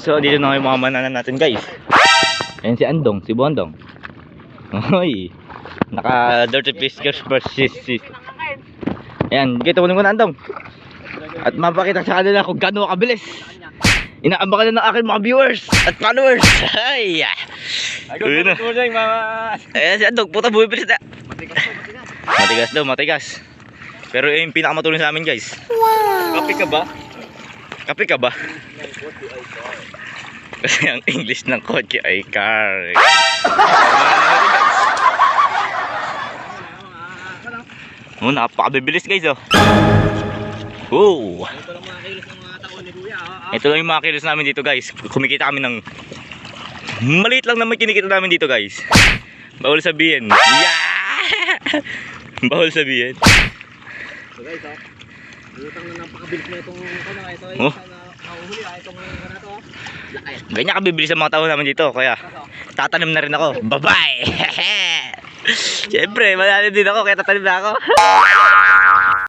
So dito na yung mga manana natin guys. Ayan si Andong, si Bondong. Hoy. Naka dirty fiskers versus ayan, kita ko na Andong. At mapakita sa kanila kung gaano kabilis. Inaabangan na ng aking mga viewers at followers. Ay. Ayun na. Ayan si Andong, puta bumibilis na. Matigas daw, matigas. Pero yung pinakamatulong sa amin guys. Wow. Kape ka ba? Kape ka ba? Kasi ang English ng kotse ay car. Oh, napakabibilis guys oh. Oh. Ito lang yung mga kilos namin dito guys. Kumikita kami ng maliit lang naman kinikita namin dito guys. Bawal sabihin. Yeah! Bawal sabihin. So guys oh. Lutang na napakabilis na itong ito ay oh. Nahuhuli itong ganito oh. Ganyan kabibilis ang mga tao namin dito. Kaya tatanim na rin ako. Bye bye. Siyempre malalim din ako kaya tatanim na ako.